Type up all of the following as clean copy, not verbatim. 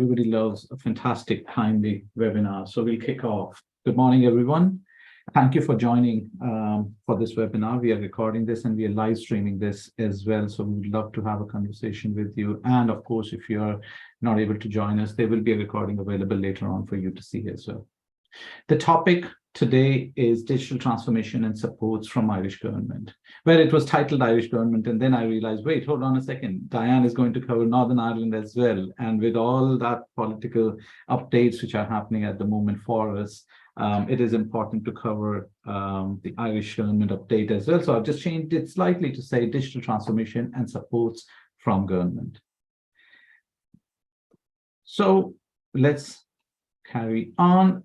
Everybody loves a fantastic, timely webinar. So we'll kick off. Good morning, everyone. Thank you for joining for this webinar. We are recording this and we are live streaming this as well. So we would love to have a conversation with you. And of course, if you're not able to join us, there will be a recording available later on for you to see as well. The topic today is digital transformation and supports from Irish government, where it was titled Irish government. And then I realized, wait, hold on a second. Diane is going to cover Northern Ireland as well. And with all that political updates which are happening at the moment for us, it is important to cover the Irish government update as well. So I've just changed it slightly to say digital transformation and supports from government. So let's carry on.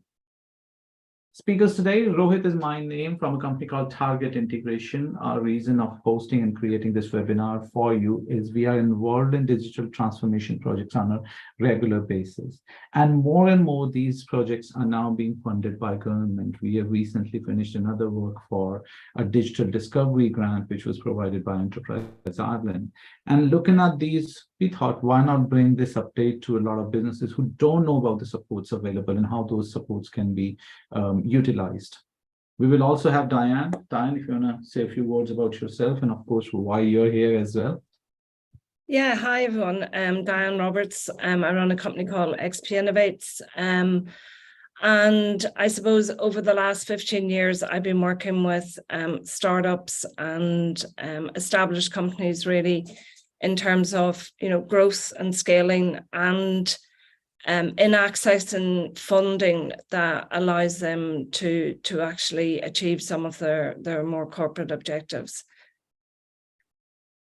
Speakers today, Rohit is my name from a company called Target Integration. Our reason of hosting and creating this webinar for you is we are involved in digital transformation projects on a regular basis. And more these projects are now being funded by government. We have recently finished another work for a digital discovery grant, which was provided by Intertrade Ireland. And looking at these, we thought, why not bring this update to a lot of businesses who don't know about the supports available and how those supports can be utilized. We will also have Diane. Diane, if you want to say a few words about yourself and of course why you're here as well. Yeah, hi everyone. I'm Diane Roberts. I run a company called XP Innovates. And I suppose over the last 15 years, I've been working with startups and established companies really in terms of growth and scaling and in accessing funding that allows them to actually achieve some of their more corporate objectives.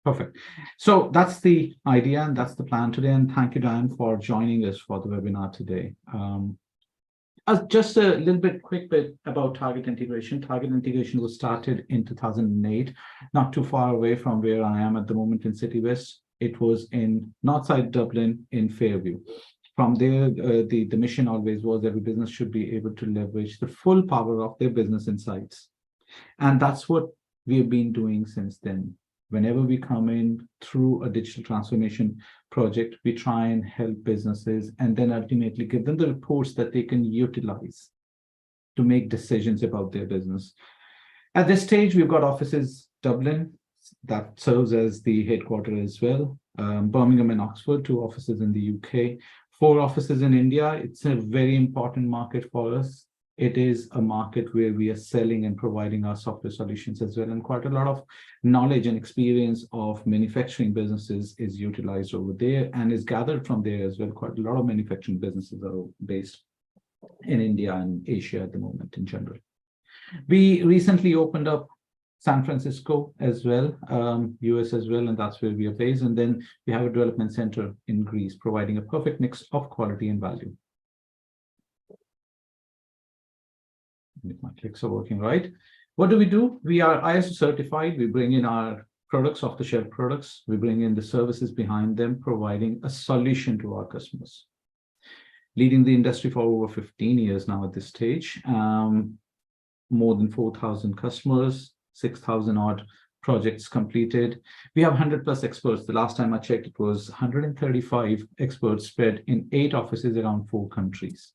Perfect. So that's the idea and that's the plan today. And thank you, Diane, for joining us for the webinar today. Just a little bit quick bit about Target Integration. Target Integration was started in 2008, not too far away from where I am at the moment in City West. It was in Northside Dublin in Fairview. From there, the mission always was every business should be able to leverage the full power of their business insights. And that's what we have been doing since then. Whenever we come in through a digital transformation project, we try and help businesses and then ultimately give them the reports that they can utilize to make decisions about their business. At this stage, we've got offices Dublin, that serves as the headquarters as well, Birmingham and Oxford, 2 offices in the UK, 4 offices in India. It's a very important market for us. It is a market where we are selling and providing our software solutions as well. And quite a lot of knowledge and experience of manufacturing businesses is utilized over there and is gathered from there as well. Quite a lot of manufacturing businesses are based in India and Asia at the moment in general. We recently opened up San Francisco as well, US as well, and that's where we are based. And then we have a development center in Greece, providing a perfect mix of quality and value. If my clicks are working right. What do? We are ISO certified. We bring in our products, off-the-shelf products. We bring in the services behind them, providing a solution to our customers. Leading the industry for over 15 years now at this stage. More than 4,000 customers, 6,000 odd projects completed. We have 100+ experts. The last time I checked, it was 135 experts spread in 8 offices around 4 countries.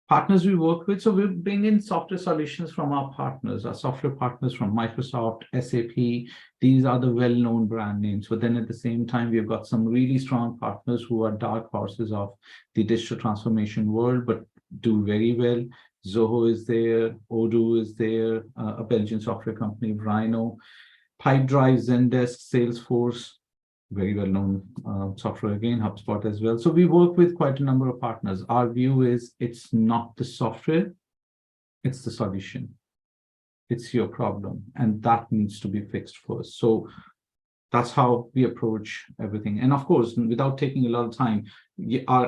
Partners we work with, so we bring in software solutions from our partners, our software partners from Microsoft, SAP. These are the well-known brand names. But then at the same time, we've got some really strong partners who are dark horses of the digital transformation world, but do very well. Zoho is there, Odoo is there, a Belgian software company, Rhino, Pipedrive, Zendesk, Salesforce, very well-known software again, HubSpot as well. So we work with quite a number of partners. Our view is it's not the software, it's the solution. It's your problem, and that needs to be fixed first. So that's how we approach everything. And of course, without taking a lot of time,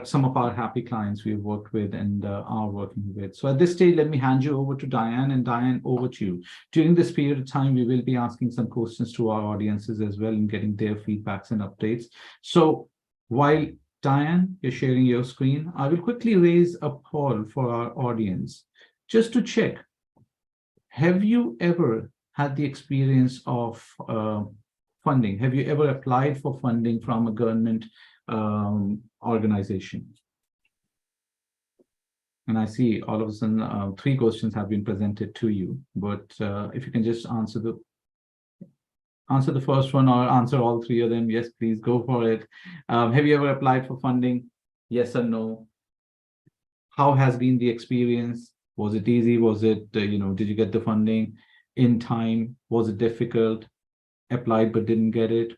some of our happy clients we've worked with and are working with. So at this stage, let me hand you over to Diane, and Diane, over to you. During this period of time, we will be asking some questions to our audiences as well and getting their feedbacks and updates. So while Diane, you're sharing your screen, I will quickly raise a poll for our audience just to check. Have you ever had the experience of funding. Have you ever applied for funding from a government organization? And I see all of a sudden 3 questions have been presented to you, but if you can just answer the first one or answer all 3 of them, yes, please go for it. Have you ever applied for funding? Yes or no? How has been the experience? Was it easy? Was it, did you get the funding in time? Was it difficult? Applied but didn't get it?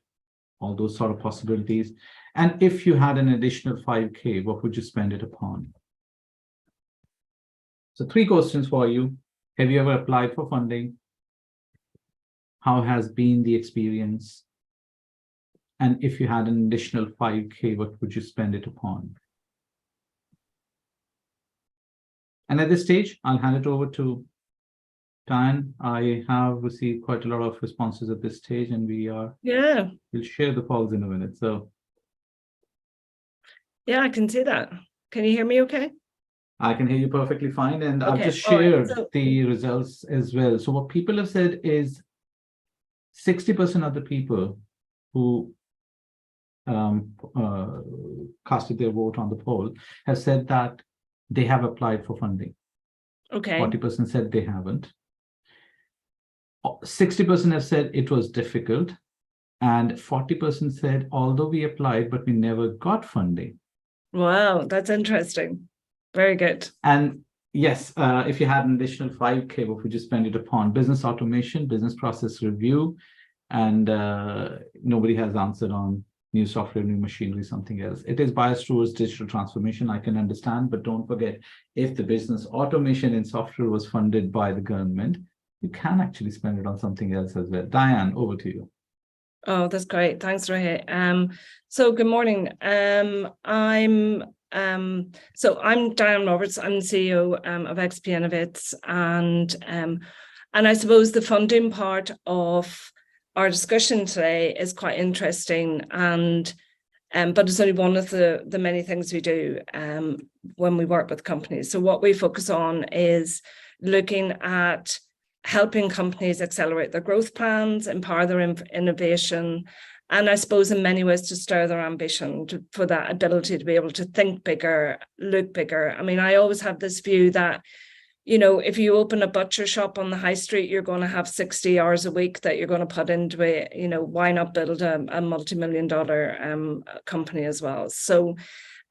All those sort of possibilities. And if you had an additional 5K, what would you spend it upon? So 3 questions for you. Have you ever applied for funding? How has been the experience? And if you had an additional 5K, what would you spend it upon? And at this stage, I'll hand it over to Diane. I have received quite a lot of responses at this stage, and we'll share the polls in a minute. So yeah, I can see that. Can you hear me okay? I can hear you perfectly fine, and Okay. I've just shared So, the results as well. So what people have said is 60% of the people who casted their vote on the poll have said that they have applied for funding. okay. 40% said they haven't. 60% have said it was difficult, and 40% said although we applied, but we never got funding. Wow, that's interesting. Very good. And yes, if you had an additional 5K, what would you spend it upon? Business automation, business process review, and nobody has answered on new software, new machinery, something else. It is biased towards digital transformation, I can understand, but don't forget, if the business automation in software was funded by the government, you can actually spend it on something else as well. Diane, over to you. Oh, that's great. Thanks, Rohit. So good morning. I'm Diane Roberts. I'm the CEO of XP Innovates, and I suppose the funding part of our discussion today is quite interesting, and but it's only one of the many things we do when we work with companies. So what we focus on is looking at helping companies accelerate their growth plans, empower their innovation, and I suppose in many ways to stir their ambition for that ability to be able to think bigger, look bigger. I mean, I always have this view that, if you open a butcher shop on the high street, you're going to have 60 hours a week that you're going to put into it. Why not build a multi-million-dollar company as well? So,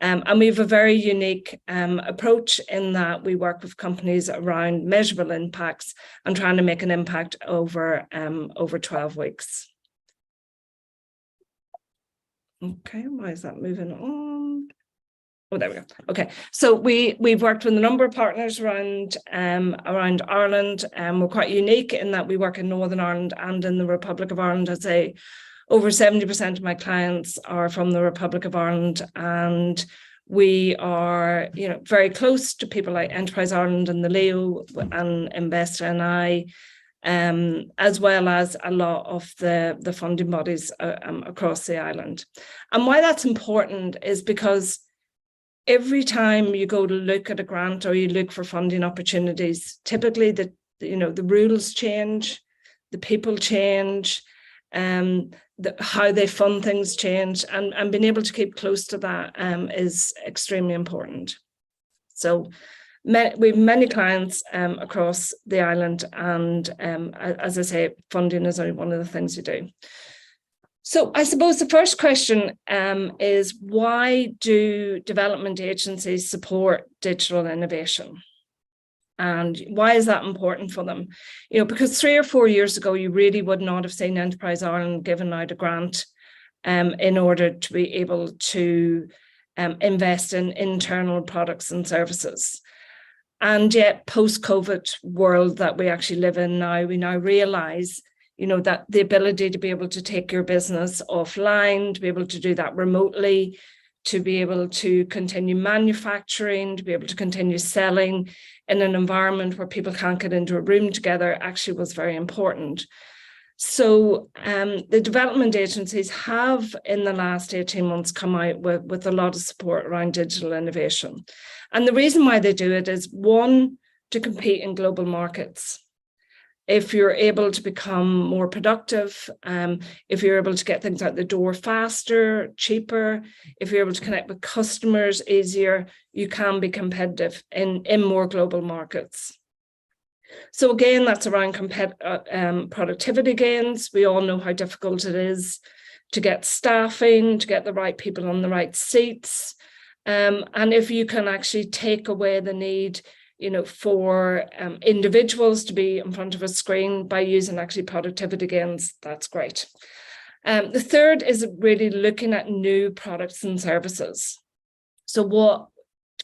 and we have a very unique approach in that we work with companies around measurable impacts and trying to make an impact over 12 weeks. Okay, why is that moving on? Oh, there we go. Okay, so we've worked with a number of partners around Ireland. We're quite unique in that we work in Northern Ireland and in the Republic of Ireland. I'd say over 70% of my clients are from the Republic of Ireland, and we are, very close to people like Enterprise Ireland and the Leo and Invest NI, as well as a lot of the funding bodies across the island. And why that's important is because every time you go to look at a grant or you look for funding opportunities, typically the rules change, the people change, how they fund things change, and being able to keep close to that is extremely important. So we have many clients across the island, and as I say, funding is only one of the things we do. So I suppose the first question is, why do development agencies support digital innovation? And why is that important for them? Because 3 or 4 years ago, you really would not have seen Enterprise Ireland giving out a grant in order to be able to invest in internal products and services. And yet, post-COVID world that we actually live in now, we now realise, that the ability to be able to take your business offline, to be able to do that remotely, to be able to continue manufacturing, to be able to continue selling in an environment where people can't get into a room together actually was very important. So the development agencies have in the last 18 months come out with a lot of support around digital innovation. And the reason why they do it is, one, to compete in global markets. if you're able to become more productive, if you're able to get things out the door faster, cheaper, if you're able to connect with customers easier, you can be competitive in more global markets. So again, that's around productivity gains. We all know how difficult it is to get staffing, to get the right people on the right seats. And if you can actually take away the need, for individuals to be in front of a screen by using actually productivity gains, that's great. The third is really looking at new products and services. So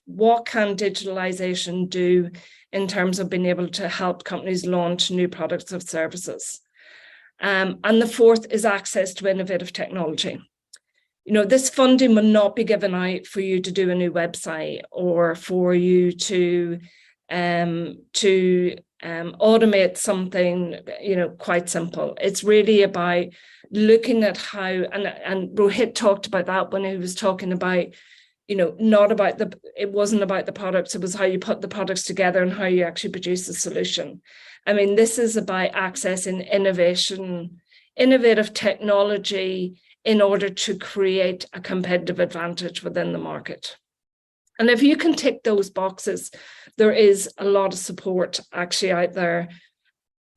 what can digitalization do in terms of being able to help companies launch new products or services? And the fourth is access to innovative technology. This funding will not be given out for you to do a new website or for you to automate something, quite simple. It's really about looking at how, and Rohit talked about that when he was talking about, it wasn't about the products, it was how you put the products together and how you actually produce a solution. I mean, this is about accessing innovative technology in order to create a competitive advantage within the market. And if you can tick those boxes, there is a lot of support actually out there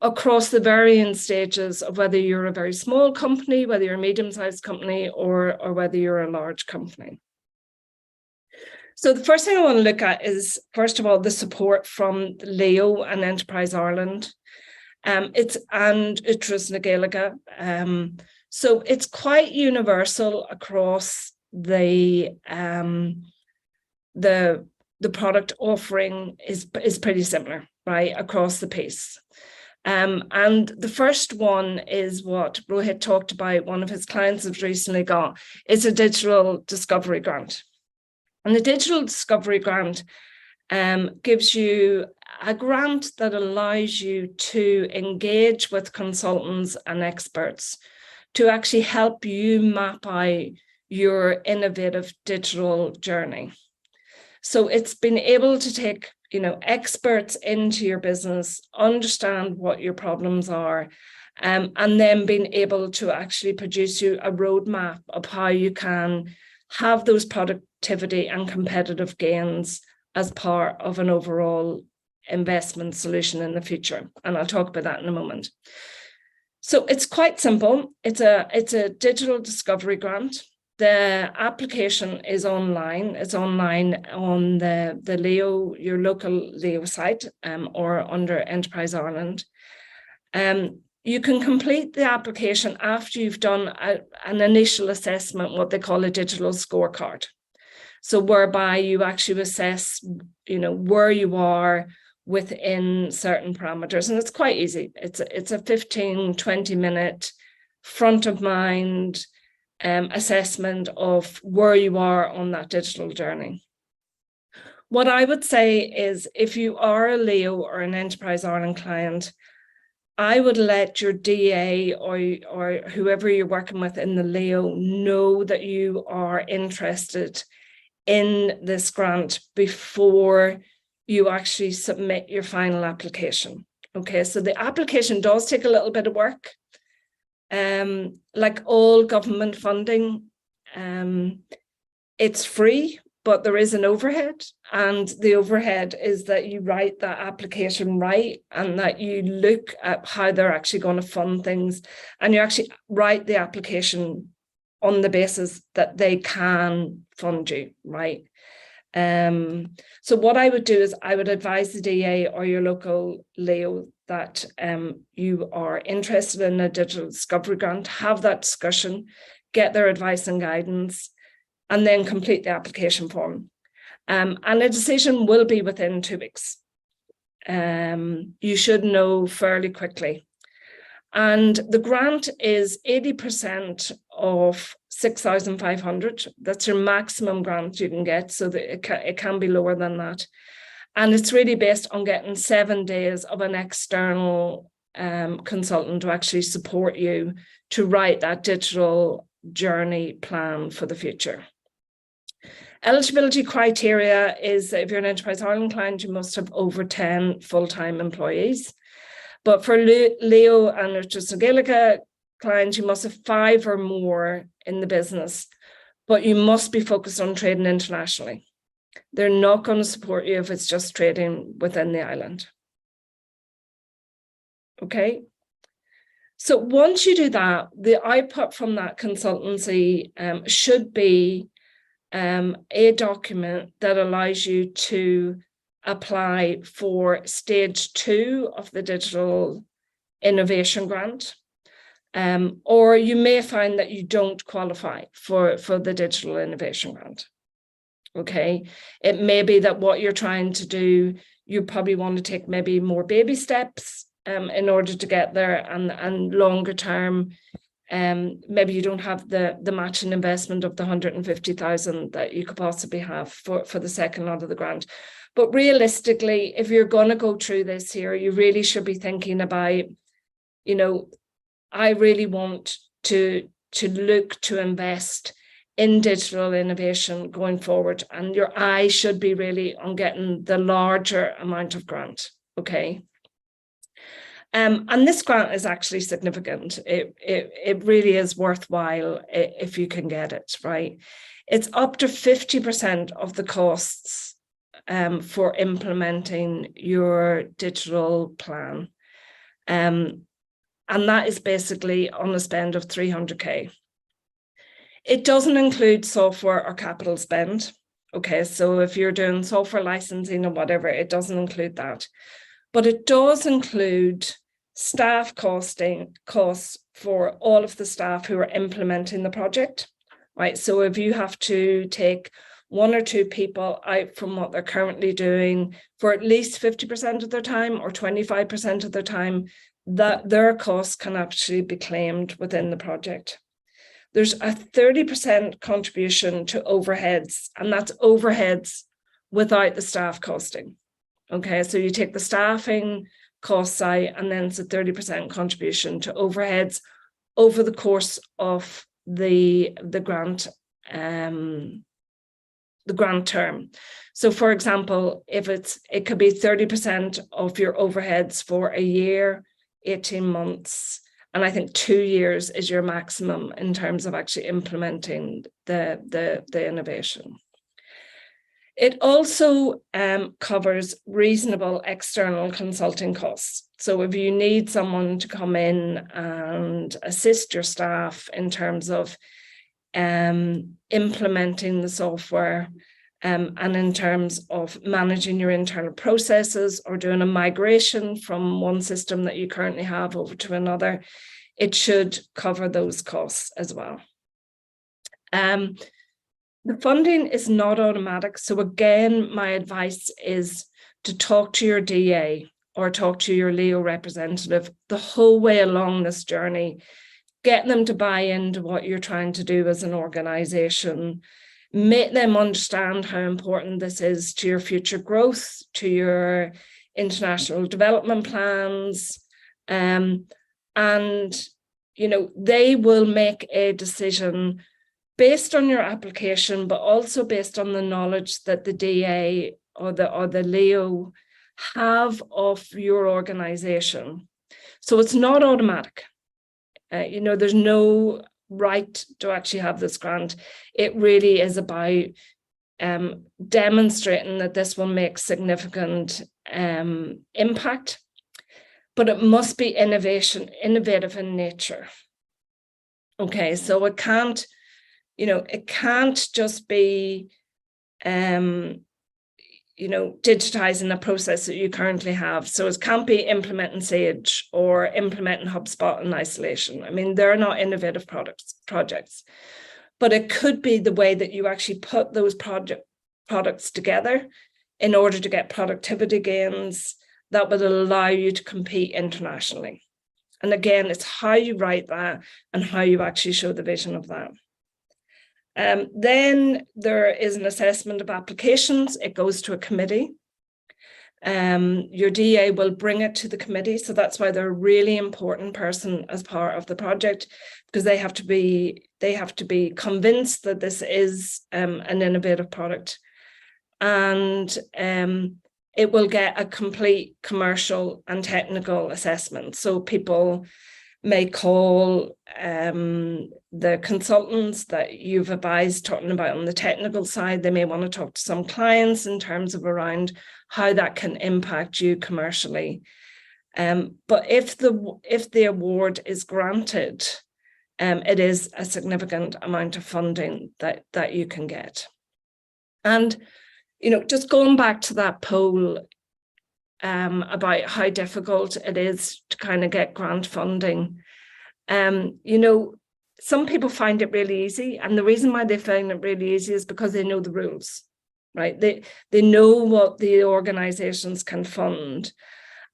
across the varying stages of whether you're a very small company, whether you're a medium-sized company, or whether you're a large company. So the first thing I want to look at is, first of all, the support from Leo and Enterprise Ireland. It's and Utras na Gaeilge. So it's quite universal across the product offering is pretty similar, right, across the piece. And the first one is what Rohit talked about. One of his clients has recently got. It's a digital discovery grant. And the digital discovery grant gives you a grant that allows you to engage with consultants and experts to actually help you map out your innovative digital journey. So it's been able to take, experts into your business, understand what your problems are, and then being able to actually produce you a roadmap of how you can have those productivity and competitive gains as part of an overall investment solution in the future. And I'll talk about that in a moment. So it's quite simple. It's a digital discovery grant. The application is online. It's online on the Leo, your local Leo site, or under Enterprise Ireland. You can complete the application after you've done an initial assessment, what they call a digital scorecard. So whereby you actually assess, where you are within certain parameters. And it's quite easy. It's a 15, 20-minute front of mind assessment of where you are on that digital journey. What I would say is, if you are a Leo or an Enterprise Ireland client, I would let your DA or whoever you're working with in the Leo know that you are interested in this grant before you actually submit your final application. Okay, so the application does take a little bit of work. Like all government funding, it's free, but there is an overhead, and the overhead is that you write that application right, and that you look at how they're actually going to fund things, and you actually write the application on the basis that they can fund you, right? So what I would do is I would advise the DA or your local Leo that you are interested in a digital discovery grant, have that discussion, get their advice and guidance, and then complete the application form. And a decision will be within 2 weeks. You should know fairly quickly. And the grant is 80% of 6,500. That's your maximum grant you can get, so that it can be lower than that. And it's really based on getting 7 days of an external consultant to actually support you to write that digital journey plan for the future. Eligibility criteria is, if you're an Enterprise Ireland client, you must have over 10 full-time employees. But for Leo and Nutraceuticals clients, you must have 5 or more in the business, but you must be focused on trading internationally. They're not going to support you if it's just trading within the island. Okay. So once you do that, the output from that consultancy should be a document that allows you to apply for stage 2 of the digital innovation grant. Or you may find that you don't qualify for the digital innovation grant. Okay, it may be that what you're trying to do, you probably want to take maybe more baby steps in order to get there, and longer term, maybe you don't have the matching investment of the 150,000 that you could possibly have for the second lot of the grant. But realistically, if you're going to go through this here, you really should be thinking about, you know, I really want to look to invest in digital innovation going forward, and your eye should be really on getting the larger amount of grant. Okay. And this grant is actually significant. It really is worthwhile if you can get it, right? It's up to 50% of the costs for implementing your digital plan. And that is basically on a spend of 300K. It doesn't include software or capital spend. Okay, so if you're doing software licensing or whatever, it doesn't include that. But it does include staff costs for all of the staff who are implementing the project, right? So if you have to take 1 or 2 people out from what they're currently doing for at least 50% of their time or 25% of their time, that their costs can actually be claimed within the project. There's a 30% contribution to overheads, and that's overheads without the staff costing. Okay, so you take the staffing costs out, and then it's a 30% contribution to overheads over the course of the grant term. So for example, if it could be 30% of your overheads for a year, 18 months, and I think 2 years is your maximum in terms of actually implementing the innovation. It also covers reasonable external consulting costs. So if you need someone to come in and assist your staff in terms of implementing the software, and in terms of managing your internal processes or doing a migration from one system that you currently have over to another, it should cover those costs as well. The funding is not automatic. So again, my advice is to talk to your DA or talk to your Leo representative the whole way along this journey. Get them to buy into what you're trying to do as an organization. Make them understand how important this is to your future growth, to your international development plans. And, you know, they will make a decision based on your application, but also based on the knowledge that the DA or the Leo have of your organization. So it's not automatic. You know, there's no right to actually have this grant. It really is about demonstrating that this will make significant impact, but it must be innovative in nature. Okay, so it can't, you know, it can't just be, you know, digitizing a process that you currently have. So it can't be implementing Sage or implementing HubSpot in isolation. I mean, they're not innovative projects, but it could be the way that you actually put those products together in order to get productivity gains that would allow you to compete internationally. And again, it's how you write that and how you actually show the vision of that. Then there is an assessment of applications. It goes to a committee. Your DA will bring it to the committee. So that's why they're a really important person as part of the project, because they have to be convinced that this is an innovative product. And it will get a complete commercial and technical assessment. So people may call the consultants that you've advised talking about on the technical side. They may want to talk to some clients in terms of around how that can impact you commercially. But if the award is granted, it is a significant amount of funding that you can get. And, you know, just going back to that poll about how difficult it is to kind of get grant funding, you know, some people find it really easy. And the reason why they find it really easy is because they know the rules, right? They know what the organizations can fund.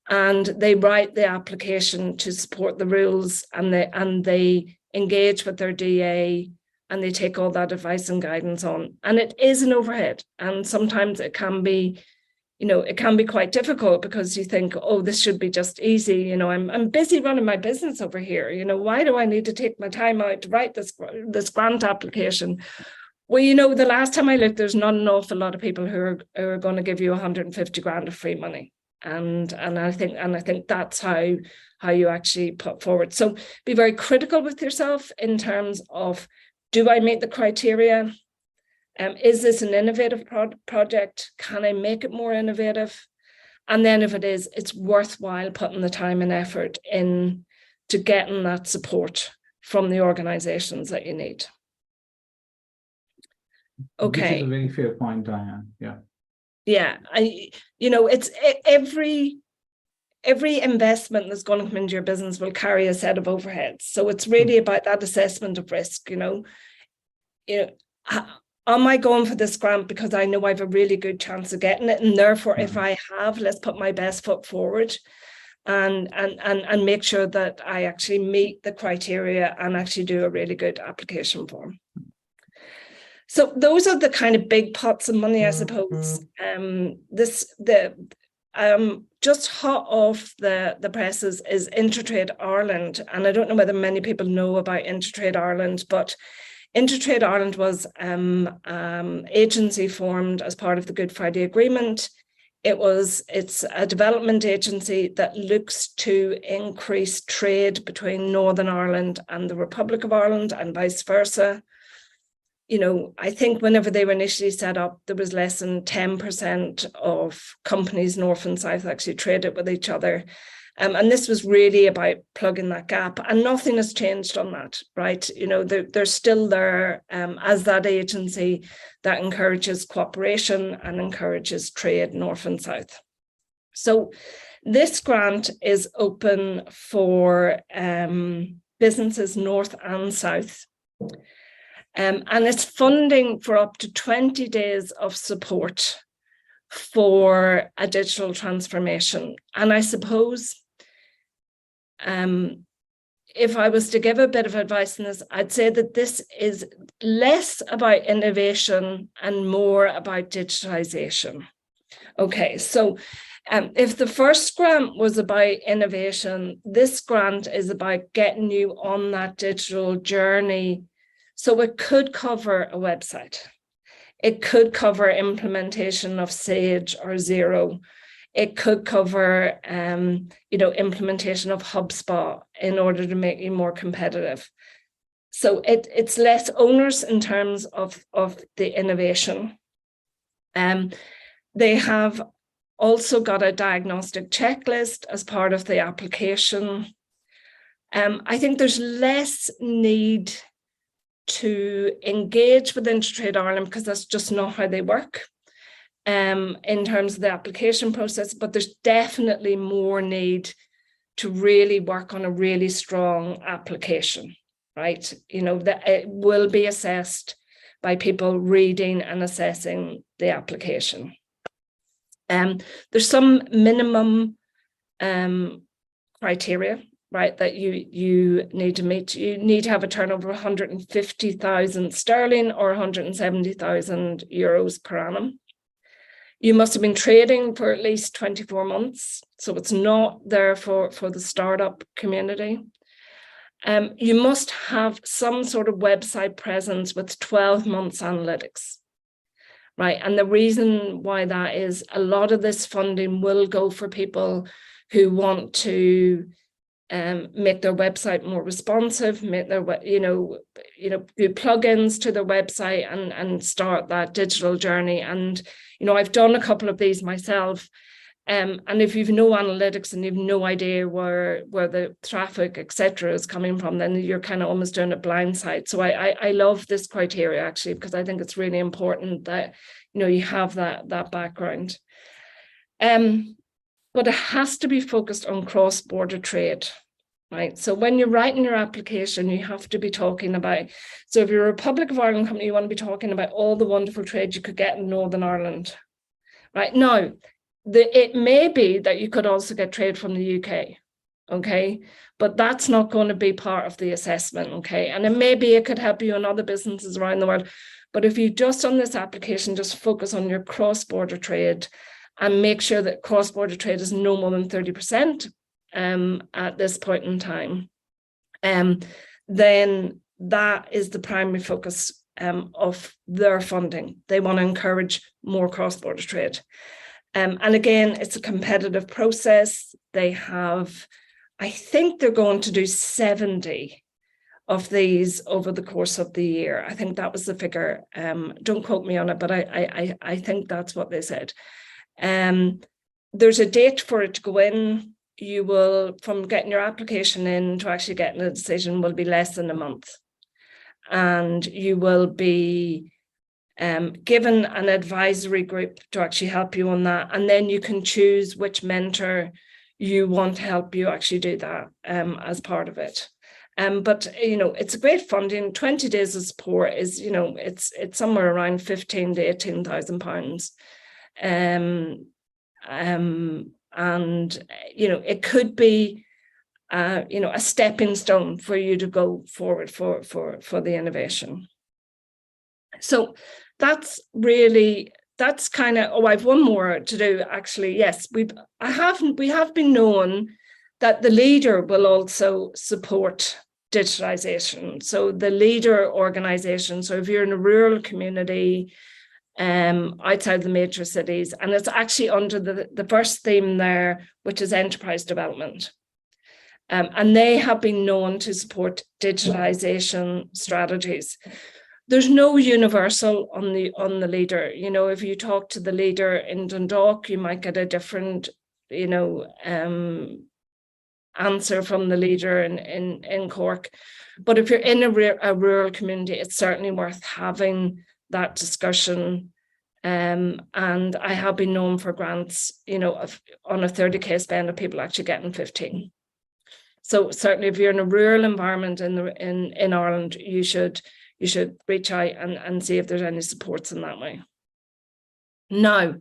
And they write the application to support the rules, and they engage with their DA, and they take all that advice and guidance on. And it is an overhead. And sometimes it can be, you know, it can be quite difficult because you think, oh, this should be just easy. You know, I'm busy running my business over here. You know, why do I need to take my time out to write this grant application? Well, you know, the last time I looked, there's not an awful lot of people who are going to give you 150 grand of free money. And I think that's how you actually put forward. So be very critical with yourself in terms of, do I meet the criteria? Is this an innovative project? Can I make it more innovative? And then if it is, it's worthwhile putting the time and effort in to getting that support from the organizations that you need. Okay. Which is a very fair point, Diane. Yeah. Yeah, you know, it's every investment that's going to come into your business will carry a set of overheads. So it's really about that assessment of risk. You know, am I going for this grant because I know I have a really good chance of getting it, and therefore, if I have, let's put my best foot forward, and make sure that I actually meet the criteria and actually do a really good application form. So those are the kind of big pots of money, I suppose. Just hot off the presses is Intertrade Ireland. And I don't know whether many people know about Intertrade Ireland, but Intertrade Ireland was agency formed as part of the Good Friday Agreement. It's a development agency that looks to increase trade between Northern Ireland and the Republic of Ireland and vice versa. You know, I think whenever they were initially set up, there was less than 10% of companies north and south actually traded with each other. And this was really about plugging that gap, and nothing has changed on that, right? You know, they're still there as that agency that encourages cooperation and encourages trade north and south. So this grant is open for businesses north and south. And it's funding for up to 20 days of support for a digital transformation. And I suppose if I was to give a bit of advice on this, I'd say that this is less about innovation and more about digitization. Okay, so if the first grant was about innovation, this grant is about getting you on that digital journey. So it could cover a website. It could cover implementation of Sage or Xero. It could cover, you know, implementation of HubSpot in order to make you more competitive. So it's less onerous in terms of the innovation. They have also got a diagnostic checklist as part of the application. I think there's less need to engage with Intertrade Ireland because that's just not how they work in terms of the application process, but there's definitely more need to really work on a really strong application, right? You know, that it will be assessed by people reading and assessing the application. There's some minimum criteria, right, that you need to meet. You need to have a turnover of 150,000 sterling or 170,000 euros per annum. You must have been trading for at least 24 months. So it's not there for the startup community. You must have some sort of website presence with 12 months analytics, right? And the reason why that is, a lot of this funding will go for people who want to make their website more responsive, make their do plugins to their website and start that digital journey. And I've done a couple of these myself. And if you've no analytics and you've no idea where the traffic, etc., is coming from, then you're kind of almost doing it blindside. So I love this criteria, actually, because I think it's really important that you have that background. But it has to be focused on cross-border trade, right? So when you're writing your application, you have to be talking about, so if you're a Republic of Ireland company, you want to be talking about all the wonderful trade you could get in Northern Ireland, right? Now, it may be that you could also get trade from the UK, okay? But that's not going to be part of the assessment, okay? And it could help you in other businesses around the world. But if you just on this application, just focus on your cross-border trade and make sure that cross-border trade is no more than 30% at this point in time, then that is the primary focus of their funding. They want to encourage more cross-border trade. And again, it's a competitive process. They have, I think they're going to do 70 of these over the course of the year. I think that was the figure. Don't quote me on it, but I think that's what they said. There's a date for it to go in. You will, from getting your application in to actually getting a decision, will be less than a month. And you will be given an advisory group to actually help you on that. And then you can choose which mentor you want to help you actually do that as part of it. But it's a great funding. 20 days of support is, it's somewhere around 15 to 18,000 pounds. And it could be a stepping stone for you to go forward for the innovation. So that's kind of, I've one more to do, actually. Yes, we have been known that the leader will also support digitalization. So the leader organization, so if you're in a rural community outside the major cities, and it's actually under the first theme there, which is enterprise development. And they have been known to support digitalization strategies. There's no universal on the leader. If you talk to the leader in Dundalk, you might get a different, answer from the leader in Cork. But if you're in a rural community, it's certainly worth having that discussion. And I have been known for grants, on a 30k spend of people actually getting 15. So certainly, if you're in a rural environment in Ireland, you should reach out and see if there's any supports in that way. Now,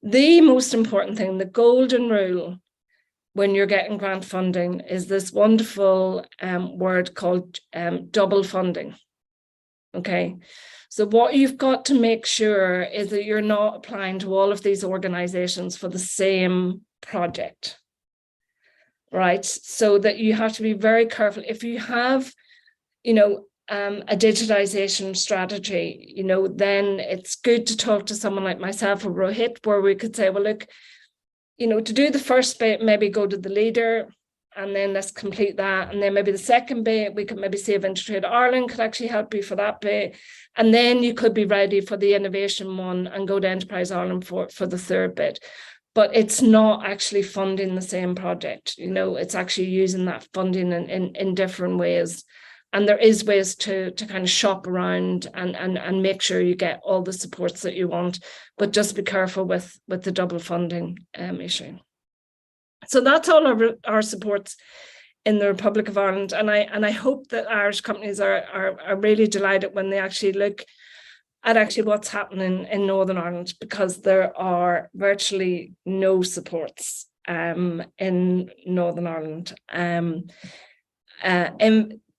the most important thing, the golden rule when you're getting grant funding, is this wonderful word called double funding. Okay, so what you've got to make sure is that you're not applying to all of these organizations for the same project, right? So that you have to be very careful. If you have, a digitization strategy, then it's good to talk to someone like myself or Rohit, where we could say, well, look, to do the first bit, maybe go to the leader, and then let's complete that. And then maybe the second bit, we could maybe see if Intertrade Ireland could actually help you for that bit. And then you could be ready for the innovation one and go to Enterprise Ireland for the third bit. But it's not actually funding the same project. It's actually using that funding in different ways. And there is ways to kind of shop around and make sure you get all the supports that you want, but just be careful with the double funding issue. So that's all our supports in the Republic of Ireland. And I hope that Irish companies are really delighted when they actually look at actually what's happening in Northern Ireland, because there are virtually no supports in Northern Ireland.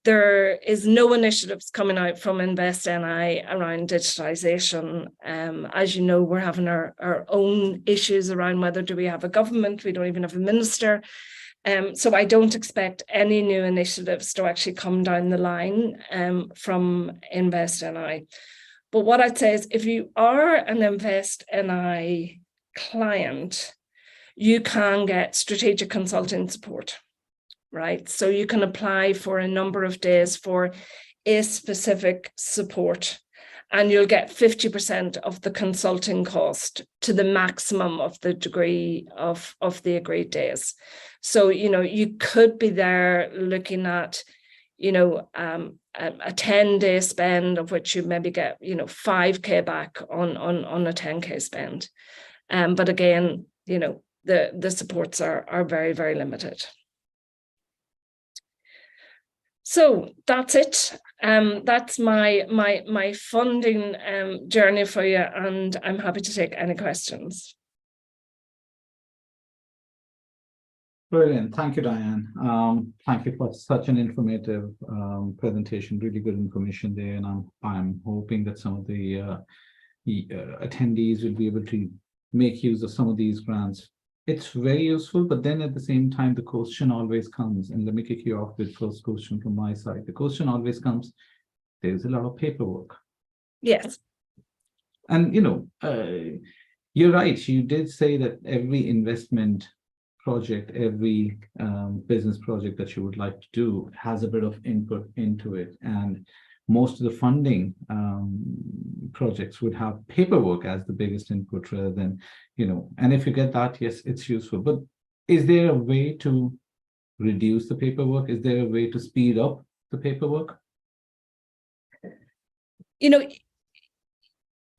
There is no initiatives coming out from Invest NI around digitization. As you know, we're having our own issues around whether do we have a government. We don't even have a minister. So I don't expect any new initiatives to actually come down the line from Invest NI. But what I'd say is if you are an Invest NI client, you can get strategic consulting support, right? So you can apply for a number of days for a specific support, and you'll get 50% of the consulting cost to the maximum of the degree of the agreed days. So, you could be there looking at, a 10-day spend of which you maybe get, 5K back on a 10K spend. But again, the supports are very, very limited. So that's it. That's my funding journey for you, and I'm happy to take any questions. Brilliant. Thank you, Diane. Thank you for such an informative presentation. Really good information there, and I'm hoping that some of the attendees will be able to make use of some of these grants. It's very useful, but then at the same time, the question always comes, and let me kick you off with first question from my side. The question always comes, there's a lot of paperwork. Yes. And, you're right. You did say that every investment project, every business project that you would like to do has a bit of input into it. And most of the funding projects would have paperwork as the biggest input rather than, and if you get that, yes, it's useful. But is there a way to reduce the paperwork? Is there a way to speed up the paperwork?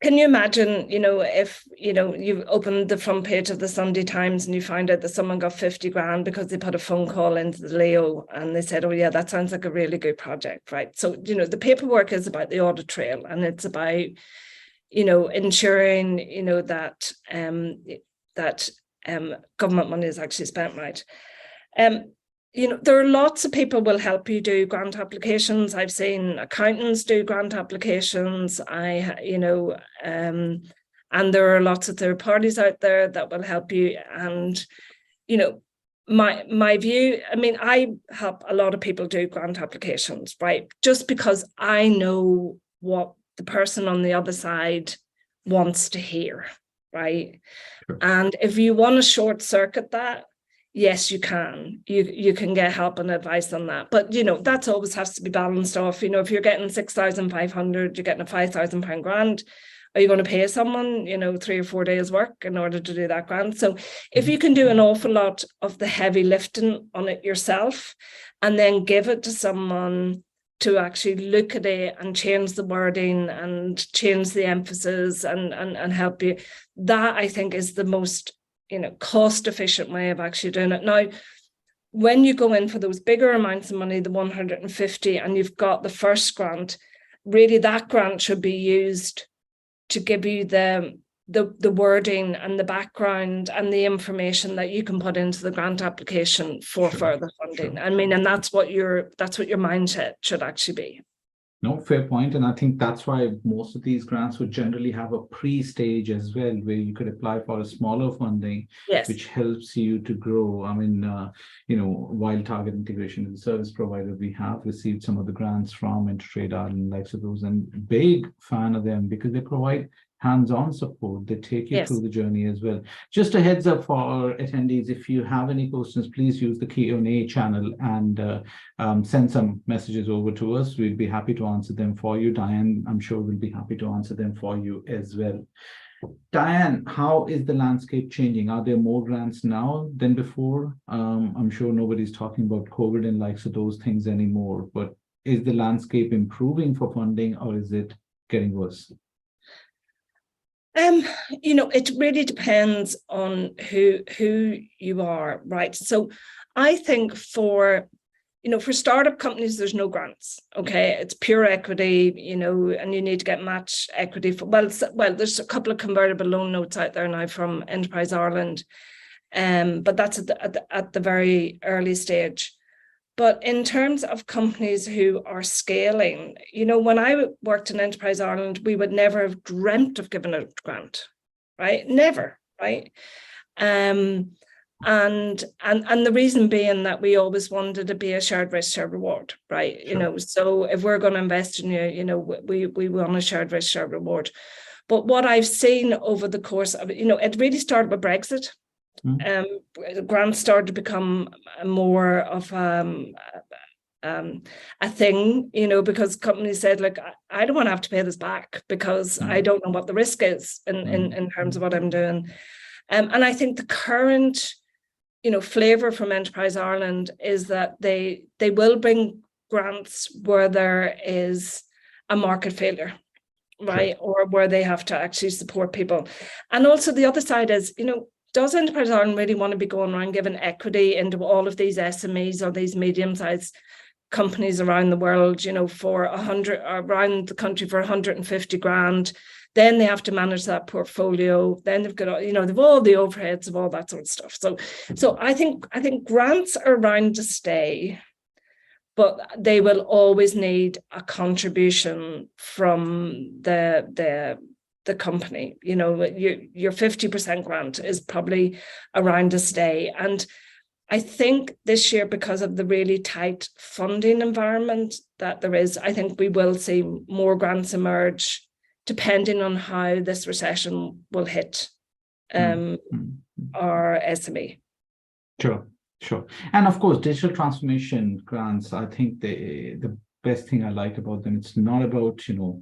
Can you imagine, if, you opened the front page of the Sunday Times and you find out that someone got 50 grand because they put a phone call into the Leo and they said, oh yeah, that sounds like a really good project, right? So, the paperwork is about the audit trail, and it's about, ensuring, that government money is actually spent right. There are lots of people will help you do grant applications. I've seen accountants do grant applications. And there are lots of third parties out there that will help you. And, my view, I help a lot of people do grant applications, right? Just because I know what the person on the other side wants to hear, right? Sure. And if you want to short circuit that, yes, you can. You can get help and advice on that. But, that always has to be balanced off. If you're getting 6,500, you're getting a £5,000 grant, are you going to pay someone, 3 or 4 days work in order to do that grant? So if you can do an awful lot of the heavy lifting on it yourself and then give it to someone to actually look at it and change the wording and change the emphasis and help you, that I think is the most cost efficient way of actually doing it. Now, when you go in for those bigger amounts of money, the 150, and you've got the first grant, really that grant should be used to give you the wording and the background and the information that you can put into the grant application for further funding. Sure. And that's what your mindset should actually be. No, fair point. And I think that's why most of these grants would generally have a pre-stage as well, where you could apply for a smaller funding, yes, which helps you to grow. While target integration is a service provider, we have received some of the grants from Intertrade Ireland, likes of those, and big fan of them because they provide hands-on support. They take you through the journey as well. Just a heads up for our attendees, if you have any questions, please use the Q&A channel and send some messages over to us. We'd be happy to answer them for you. Diane, I'm sure will be happy to answer them for you as well. Diane, how is the landscape changing? Are there more grants now than before? I'm sure nobody's talking about COVID and likes of those things anymore, but is the landscape improving for funding or is it getting worse? It really depends on who you are, right? So I think for startup companies, there's no grants. Okay, it's pure equity, and you need to get match equity for there's a couple of convertible loan notes out there now from Enterprise Ireland, but that's at the very early stage. But in terms of companies who are scaling, when I worked in Enterprise Ireland, we would never have dreamt of giving a grant, right? Never, right? And the reason being that we always wanted to be a shared risk, shared reward, right? Sure. You know, so if we're going to invest in you, you know, we want a shared risk, shared reward. But what I've seen over the course of it, you know, it really started with Brexit. Grants started to become more of a thing, you know, because companies said, like, I don't want to have to pay this back because I don't know what the risk is in terms of what I'm doing. And I think the current, you know, flavour from Enterprise Ireland is that they will bring grants where there is a market failure, right? Sure. Or where they have to actually support people. And also the other side is, you know, does Enterprise Ireland really want to be going around giving equity into all of these SMEs or these medium-sized companies around the world, you know, for around the country for 150 grand? Then they have to manage that portfolio. Then they've got, you know, they've all the overheads of all that sort of stuff. So I think grants are around to stay, but they will always need a contribution from the company. You know, your 50% grant is probably around to stay. And I think this year, because of the really tight funding environment that there is, I think we will see more grants emerge, depending on how this recession will hit our SME. Sure. And of course, digital transformation grants, I think the best thing I like about them, it's not about, you know,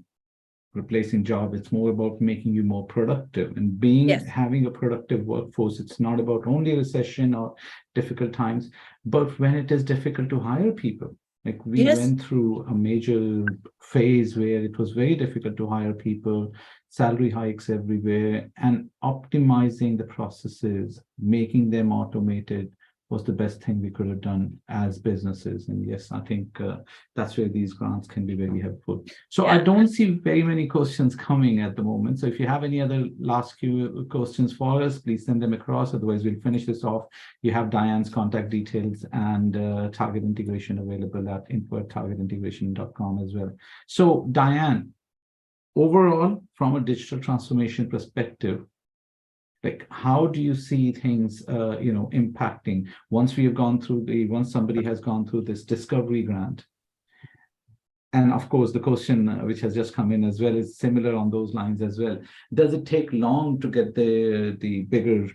replacing job, it's more about making you more productive and having a productive workforce. It's not about only recession or difficult times, but when it is difficult to hire people. Like we went through a major phase where it was very difficult to hire people, salary hikes everywhere, and optimizing the processes, making them automated was the best thing we could have done as businesses. And yes, I think that's where these grants can be very helpful. So I don't see very many questions coming at the moment. So if you have any other last few questions for us, please send them across. Otherwise, we'll finish this off. You have Diane's contact details and Target Integration available at info@targetintegration.com as well. So Diane, overall, from a digital transformation perspective, like, how do you see things, you know, impacting once somebody has gone through this discovery grant? And of course, the question which has just come in as well is similar on those lines as well. Does it take long to get the bigger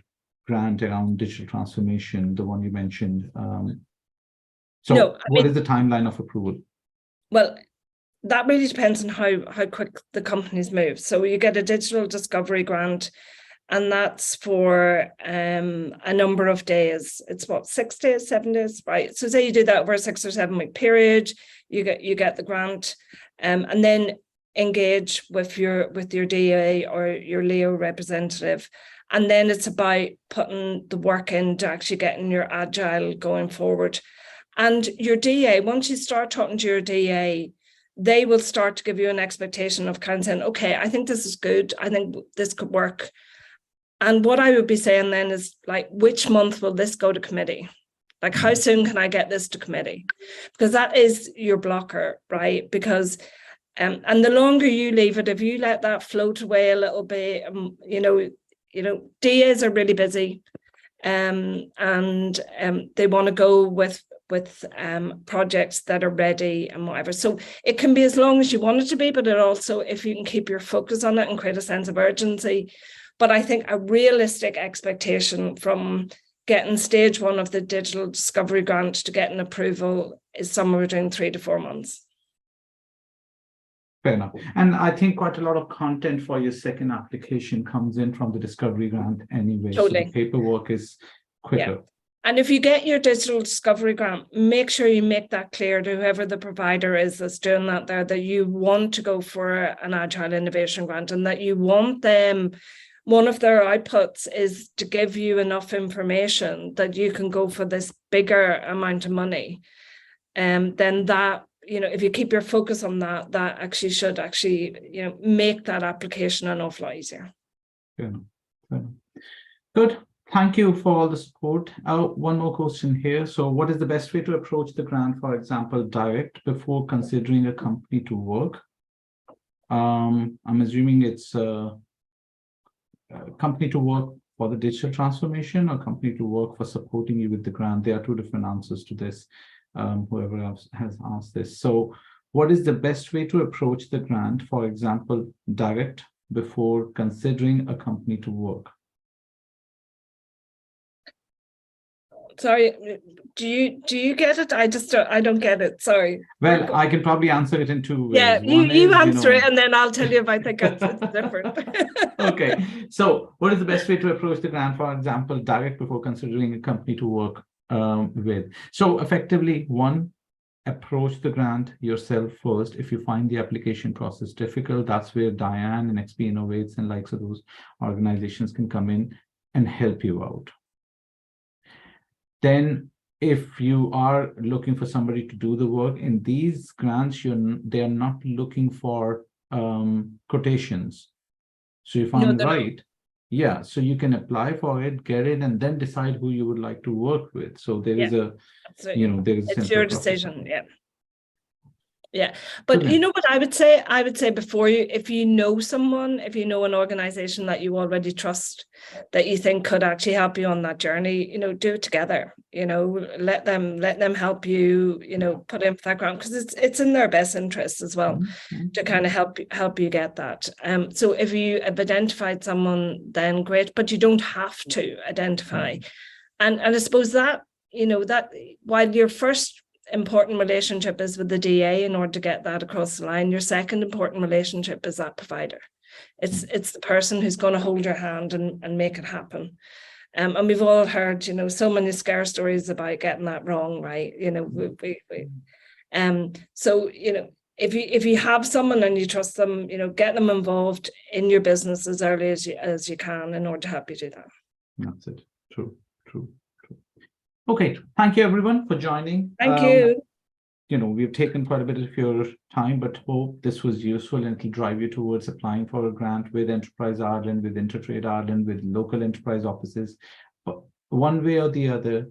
grant around digital transformation, the one you mentioned? What is the timeline of approval? Well, that really depends on how quick the companies move. So you get a digital discovery grant, and that's for a number of days. It's what, 6 days, 7 days, right? So say you do that over a 6 or 7 week period, you get the grant, and then engage with your DA or your Leo representative. And then it's about putting the work into actually getting your agile going forward. And your DA, once you start talking to your DA, they will start to give you an expectation of kind of saying, okay, I think this is good. I think this could work. And what I would be saying then is, like, which month will this go to committee? Like, how soon can I get this to committee? Because that is your blocker, right? Because, and the longer you leave it, if you let that float away a little bit, you know, DAs are really busy, and they want to go with projects that are ready and whatever. So it can be as long as you want it to be, but it also, if you can keep your focus on it and create a sense of urgency. But I think a realistic expectation from getting stage 1 of the digital discovery grant to getting approval is somewhere between 3 to 4 months. Fair enough. And I think quite a lot of content for your second application comes in from the discovery grant anyway. Totally. So the paperwork is quicker. Yeah. And if you get your digital discovery grant, make sure you make that clear to whoever the provider is that's doing that there, that you want to go for an Agile Innovation Grant, and that you want them, one of their outputs is to give you enough information that you can go for this bigger amount of money. Then that, you know, if you keep your focus on that, that actually should you know, make that application an awful lot easier. Good. Thank you for all the support. One more question here. So what is the best way to approach the grant, for example, direct before considering a company to work? I'm assuming it's company to work for the digital transformation or company to work for supporting you with the grant? There are two different answers to this, whoever else has asked this. So what is the best way to approach the grant? For example, direct before considering a company to work. Sorry, do you get it? I don't get it. Sorry. Well, I can probably answer it in two ways. Yeah, you answer it, and then I'll tell you if I think it's different. Okay, so what is the best way to approach the grant? For example, direct before considering a company to work with. So effectively, one, approach the grant yourself first. If you find the application process difficult, that's where Diane and XP Innovates and likes of those organizations can come in and help you out. Then if you are looking for somebody to do the work in these grants, they're not looking for quotations. So if I'm right, yeah, so you can apply for it, get it, and then decide who you would like to work with. So there is a, there is it's your decision. Yeah. Yeah, So but then, you know what I would say? I would say before you, if you know someone, if you know an organization that you already trust, that you think could actually help you on that journey, you know, do it together. You know, let them help you. You know, put in for that grant, because it's in their best interest as well to kind of help you get that. So if you have identified someone, then great, but you don't have to identify. And I suppose that, you know, that while your first important relationship is with the DA in order to get that across the line, your second important relationship is that provider. It's the person who's going to hold your hand and make it happen. And we've all heard, you know, so many scare stories about getting that wrong, right? You know, so, you know, if you have someone and you trust them, you know, get them involved in your business as early as you can in order to help you do that. That's it. True. Okay, thank you everyone for joining. Thank you. You know, we've taken quite a bit of your time, but hope this was useful and it'll drive you towards applying for a grant with Enterprise Ireland, with Intertrade Ireland, with local enterprise offices. But one way or the other,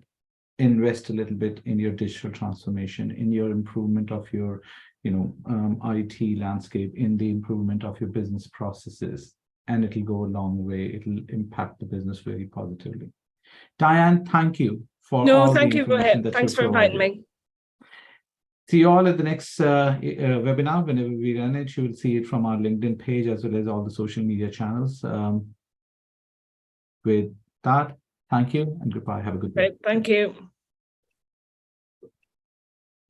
invest a little bit in your digital transformation, in your improvement of your, you know, IT landscape, in the improvement of your business processes, and it'll go a long way. It'll impact the business very positively. Diane, thank you for all the information that Thanks you for inviting provided. me. See you all at the next webinar. Whenever we run it, you will see it from our LinkedIn page as well as all the social media channels. With that, thank you and goodbye. Have a good day. Great. Thank you.